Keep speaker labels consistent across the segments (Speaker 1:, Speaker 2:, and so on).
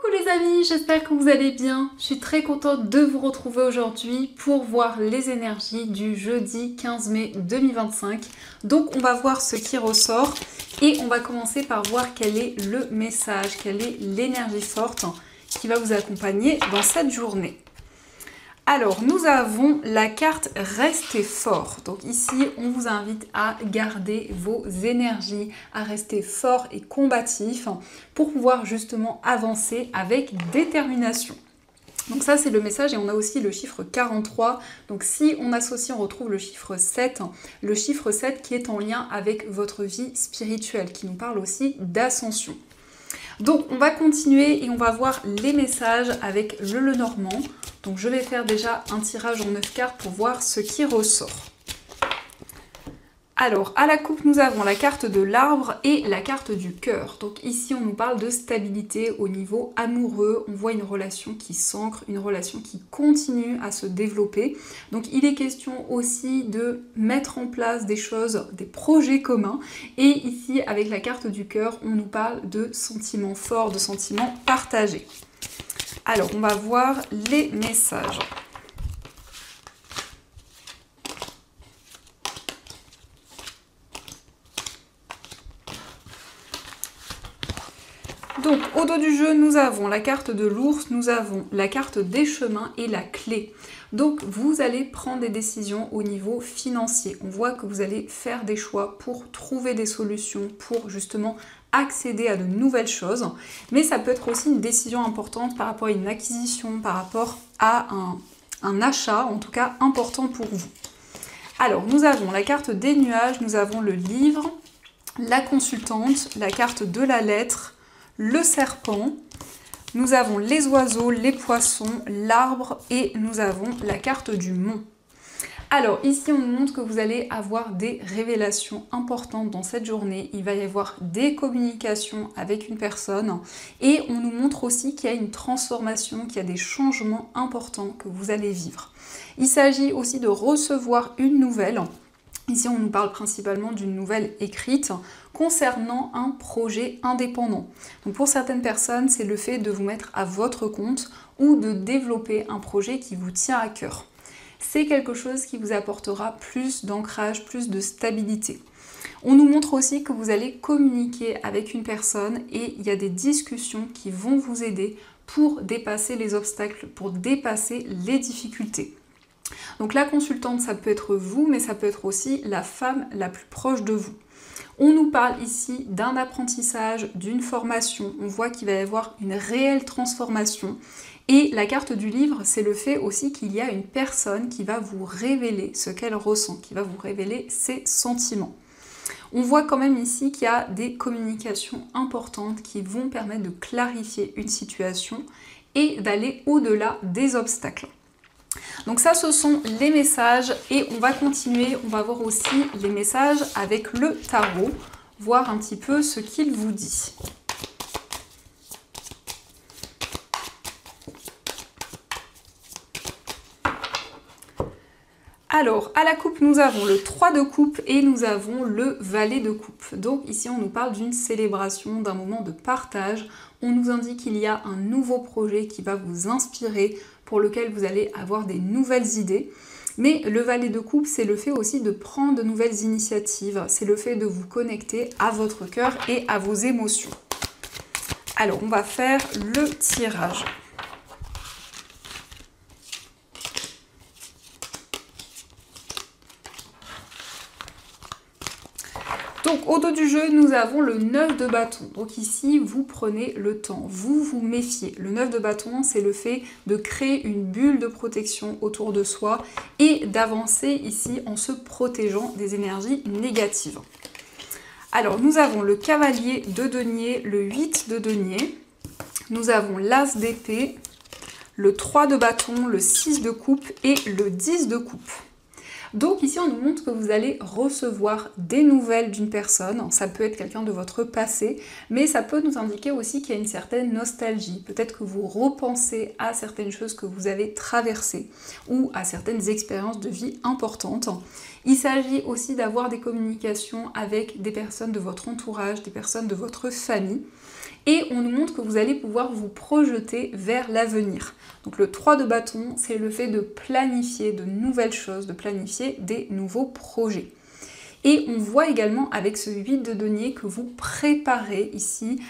Speaker 1: Coucou les amis, j'espère que vous allez bien. Je suis très contente de vous retrouver aujourd'hui pour voir les énergies du jeudi 15 mai 2025. Donc on va voir ce qui ressort et on va commencer par voir quel est le message, quelle est l'énergie forte qui va vous accompagner dans cette journée. Alors, nous avons la carte Restez fort. Donc ici, on vous invite à garder vos énergies, à rester fort et combatif pour pouvoir justement avancer avec détermination. Donc ça, c'est le message et on a aussi le chiffre 43. Donc si on associe, on retrouve le chiffre 7 qui est en lien avec votre vie spirituelle, qui nous parle aussi d'ascension. Donc on va continuer et on va voir les messages avec le Lenormand. Donc je vais faire déjà un tirage en 9 cartes pour voir ce qui ressort. Alors, à la coupe, nous avons la carte de l'arbre et la carte du cœur. Donc ici, on nous parle de stabilité au niveau amoureux. On voit une relation qui s'ancre, une relation qui continue à se développer. Donc il est question aussi de mettre en place des choses, des projets communs. Et ici, avec la carte du cœur, on nous parle de sentiments forts, de sentiments partagés. Alors, on va voir les messages. Donc, au dos du jeu, nous avons la carte de l'ours, nous avons la carte des chemins et la clé. Donc, vous allez prendre des décisions au niveau financier. On voit que vous allez faire des choix pour trouver des solutions, pour justement accéder à de nouvelles choses. Mais ça peut être aussi une décision importante par rapport à une acquisition, par rapport à un achat, en tout cas important pour vous. Alors, nous avons la carte des nuages, nous avons le livre, la consultante, la carte de la lettre, le serpent, nous avons les oiseaux, les poissons, l'arbre et nous avons la carte du mont. Alors ici on nous montre que vous allez avoir des révélations importantes dans cette journée, il va y avoir des communications avec une personne et on nous montre aussi qu'il y a une transformation, qu'il y a des changements importants que vous allez vivre. Il s'agit aussi de recevoir une nouvelle. Ici, on nous parle principalement d'une nouvelle écrite concernant un projet indépendant. Donc pour certaines personnes, c'est le fait de vous mettre à votre compte ou de développer un projet qui vous tient à cœur. C'est quelque chose qui vous apportera plus d'ancrage, plus de stabilité. On nous montre aussi que vous allez communiquer avec une personne et il y a des discussions qui vont vous aider pour dépasser les obstacles, pour dépasser les difficultés. Donc la consultante, ça peut être vous, mais ça peut être aussi la femme la plus proche de vous. On nous parle ici d'un apprentissage, d'une formation. On voit qu'il va y avoir une réelle transformation. Et la carte du livre, c'est le fait aussi qu'il y a une personne qui va vous révéler ce qu'elle ressent, qui va vous révéler ses sentiments. On voit quand même ici qu'il y a des communications importantes qui vont permettre de clarifier une situation et d'aller au-delà des obstacles. Donc ça, ce sont les messages et on va continuer, on va voir aussi les messages avec le tarot, voir un petit peu ce qu'il vous dit. Alors, à la coupe, nous avons le 3 de coupe et nous avons le valet de coupe. Donc ici, on nous parle d'une célébration, d'un moment de partage. On nous indique qu'il y a un nouveau projet qui va vous inspirer, pour lequel vous allez avoir des nouvelles idées. Mais le valet de coupe, c'est le fait aussi de prendre de nouvelles initiatives. C'est le fait de vous connecter à votre cœur et à vos émotions. Alors, on va faire le tirage. Donc au dos du jeu, nous avons le 9 de bâton. Donc ici, vous prenez le temps, vous vous méfiez. Le 9 de bâton, c'est le fait de créer une bulle de protection autour de soi et d'avancer ici en se protégeant des énergies négatives. Alors nous avons le cavalier de denier, le 8 de denier, nous avons l'as d'épée, le 3 de bâton, le 6 de coupe et le 10 de coupe. Donc ici, on nous montre que vous allez recevoir des nouvelles d'une personne. Ça peut être quelqu'un de votre passé, mais ça peut nous indiquer aussi qu'il y a une certaine nostalgie. Peut-être que vous repensez à certaines choses que vous avez traversées ou à certaines expériences de vie importantes. Il s'agit aussi d'avoir des communications avec des personnes de votre entourage, des personnes de votre famille. Et on nous montre que vous allez pouvoir vous projeter vers l'avenir. Donc le 3 de bâton, c'est le fait de planifier de nouvelles choses, de planifier des nouveaux projets. Et on voit également avec ce 8 de denier que vous préparez ici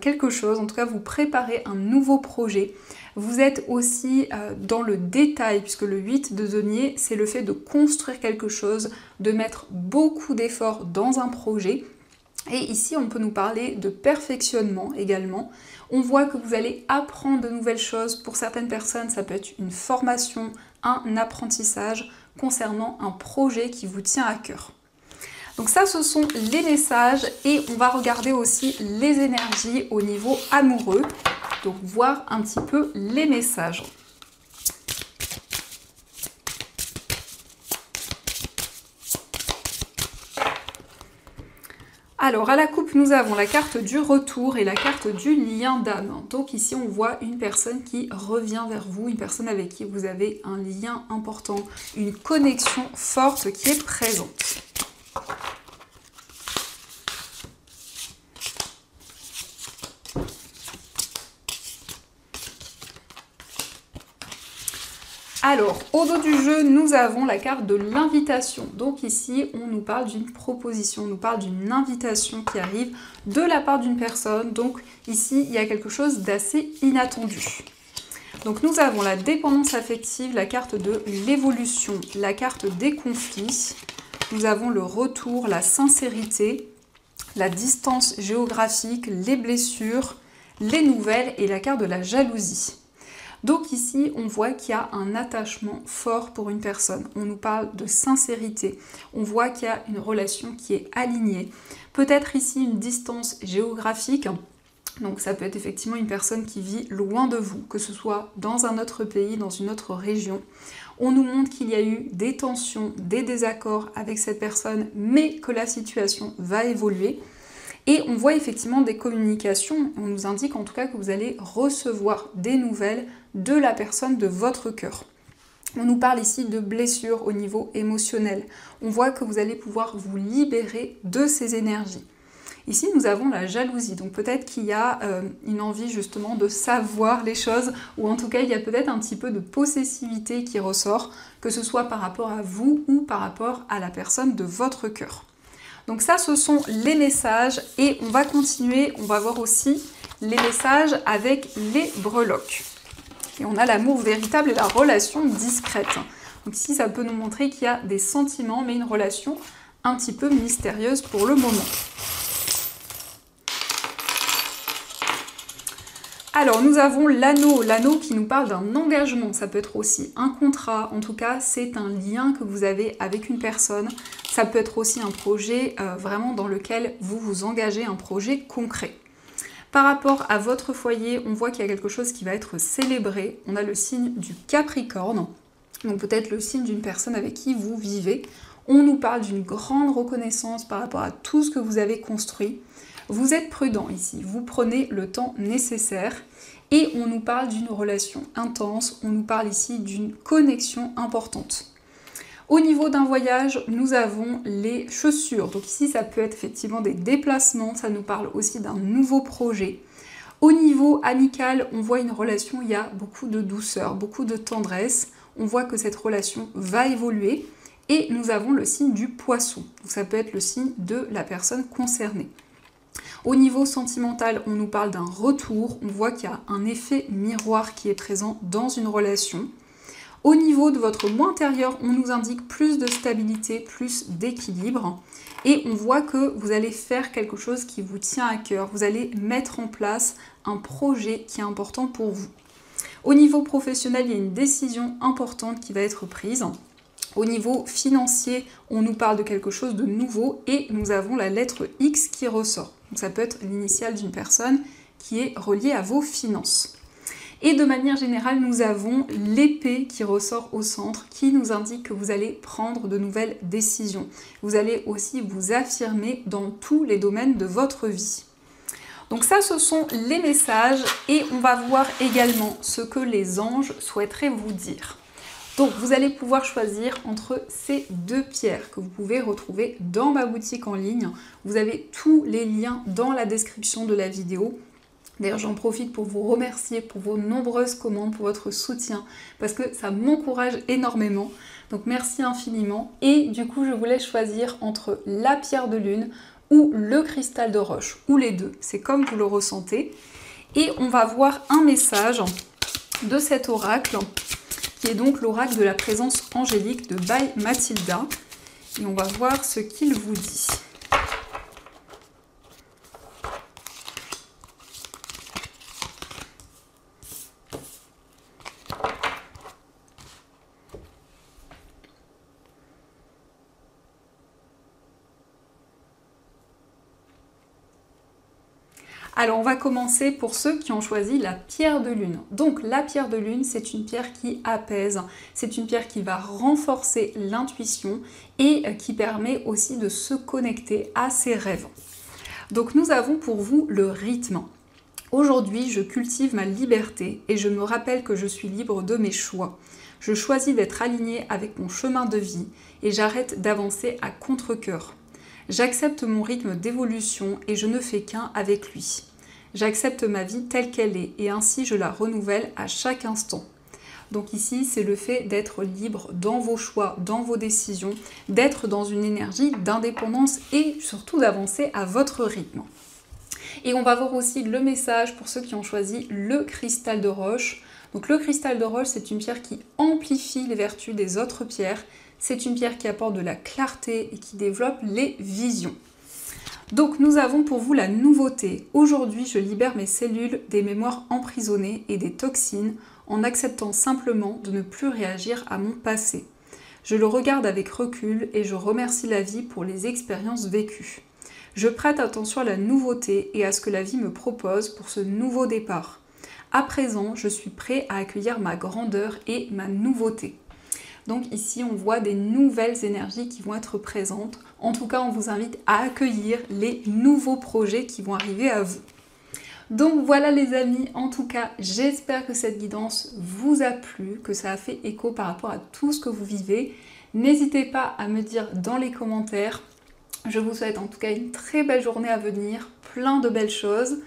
Speaker 1: quelque chose, en tout cas vous préparez un nouveau projet. Vous êtes aussi dans le détail, puisque le 8 de denier, c'est le fait de construire quelque chose, de mettre beaucoup d'efforts dans un projet. Et ici, on peut nous parler de perfectionnement également. On voit que vous allez apprendre de nouvelles choses. Pour certaines personnes, ça peut être une formation, un apprentissage concernant un projet qui vous tient à cœur. Donc ça, ce sont les messages et on va regarder aussi les énergies au niveau amoureux. Donc voir un petit peu les messages. Alors à la coupe, nous avons la carte du retour et la carte du lien d'âme. Donc ici, on voit une personne qui revient vers vous, une personne avec qui vous avez un lien important, une connexion forte qui est présente. Alors, au dos du jeu, nous avons la carte de l'invitation. Donc ici, on nous parle d'une proposition, on nous parle d'une invitation qui arrive de la part d'une personne. Donc ici, il y a quelque chose d'assez inattendu. Donc nous avons la dépendance affective, la carte de l'évolution, la carte des conflits. Nous avons le retour, la sincérité, la distance géographique, les blessures, les nouvelles et la carte de la jalousie. Donc ici, on voit qu'il y a un attachement fort pour une personne. On nous parle de sincérité. On voit qu'il y a une relation qui est alignée. Peut-être ici une distance géographique. Donc ça peut être effectivement une personne qui vit loin de vous, que ce soit dans un autre pays, dans une autre région. On nous montre qu'il y a eu des tensions, des désaccords avec cette personne, mais que la situation va évoluer. Et on voit effectivement des communications, on nous indique en tout cas que vous allez recevoir des nouvelles de la personne de votre cœur. On nous parle ici de blessures au niveau émotionnel. On voit que vous allez pouvoir vous libérer de ces énergies. Ici, nous avons la jalousie. Donc peut-être qu'il y a une envie justement de savoir les choses, ou en tout cas, il y a peut-être un petit peu de possessivité qui ressort, que ce soit par rapport à vous ou par rapport à la personne de votre cœur. Donc ça, ce sont les messages et on va continuer, on va voir aussi les messages avec les breloques. Et on a l'amour véritable et la relation discrète. Donc ici, ça peut nous montrer qu'il y a des sentiments, mais une relation un petit peu mystérieuse pour le moment. Alors, nous avons l'anneau qui nous parle d'un engagement. Ça peut être aussi un contrat. En tout cas, c'est un lien que vous avez avec une personne. Ça peut être aussi un projet vraiment dans lequel vous vous engagez, un projet concret. Par rapport à votre foyer, on voit qu'il y a quelque chose qui va être célébré. On a le signe du Capricorne, donc peut-être le signe d'une personne avec qui vous vivez. On nous parle d'une grande reconnaissance par rapport à tout ce que vous avez construit. Vous êtes prudent ici, vous prenez le temps nécessaire et on nous parle d'une relation intense, on nous parle ici d'une connexion importante. Au niveau d'un voyage, nous avons les chaussures. Donc ici, ça peut être effectivement des déplacements, ça nous parle aussi d'un nouveau projet. Au niveau amical, on voit une relation, il y a beaucoup de douceur, beaucoup de tendresse. On voit que cette relation va évoluer. Et nous avons le signe du poisson. Donc ça peut être le signe de la personne concernée. Au niveau sentimental, on nous parle d'un retour. On voit qu'il y a un effet miroir qui est présent dans une relation. Au niveau de votre moi intérieur, on nous indique plus de stabilité, plus d'équilibre. Et on voit que vous allez faire quelque chose qui vous tient à cœur. Vous allez mettre en place un projet qui est important pour vous. Au niveau professionnel, il y a une décision importante qui va être prise. Au niveau financier, on nous parle de quelque chose de nouveau et nous avons la lettre X qui ressort. Donc ça peut être l'initiale d'une personne qui est reliée à vos finances. Et de manière générale, nous avons l'épée qui ressort au centre, qui nous indique que vous allez prendre de nouvelles décisions. Vous allez aussi vous affirmer dans tous les domaines de votre vie. Donc ça, ce sont les messages et on va voir également ce que les anges souhaiteraient vous dire. Donc vous allez pouvoir choisir entre ces deux pierres que vous pouvez retrouver dans ma boutique en ligne. Vous avez tous les liens dans la description de la vidéo. D'ailleurs, j'en profite pour vous remercier pour vos nombreuses commandes, pour votre soutien, parce que ça m'encourage énormément. Donc merci infiniment. Et du coup, je voulais choisir entre la pierre de lune ou le cristal de roche, ou les deux. C'est comme vous le ressentez. Et on va voir un message de cet oracle, qui est donc l'oracle de la présence angélique de By Mathilda. Et on va voir ce qu'il vous dit. Alors on va commencer pour ceux qui ont choisi la pierre de lune. Donc la pierre de lune, c'est une pierre qui apaise, c'est une pierre qui va renforcer l'intuition et qui permet aussi de se connecter à ses rêves. Donc nous avons pour vous le rythme. Aujourd'hui, je cultive ma liberté et je me rappelle que je suis libre de mes choix. Je choisis d'être alignée avec mon chemin de vie et j'arrête d'avancer à contre-cœur. J'accepte mon rythme d'évolution et je ne fais qu'un avec lui. J'accepte ma vie telle qu'elle est et ainsi je la renouvelle à chaque instant. Donc ici, c'est le fait d'être libre dans vos choix, dans vos décisions, d'être dans une énergie d'indépendance et surtout d'avancer à votre rythme. Et on va voir aussi le message pour ceux qui ont choisi le cristal de roche. Donc le cristal de roche, c'est une pierre qui amplifie les vertus des autres pierres. C'est une pierre qui apporte de la clarté et qui développe les visions. Donc nous avons pour vous la nouveauté. Aujourd'hui, je libère mes cellules des mémoires emprisonnées et des toxines en acceptant simplement de ne plus réagir à mon passé. Je le regarde avec recul et je remercie la vie pour les expériences vécues. Je prête attention à la nouveauté et à ce que la vie me propose pour ce nouveau départ. À présent, je suis prêt à accueillir ma grandeur et ma nouveauté. Donc ici, on voit des nouvelles énergies qui vont être présentes. En tout cas, on vous invite à accueillir les nouveaux projets qui vont arriver à vous. Donc voilà les amis, en tout cas, j'espère que cette guidance vous a plu, que ça a fait écho par rapport à tout ce que vous vivez. N'hésitez pas à me dire dans les commentaires. Je vous souhaite en tout cas une très belle journée à venir, plein de belles choses.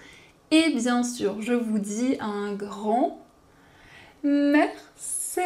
Speaker 1: Et bien sûr, je vous dis un grand merci.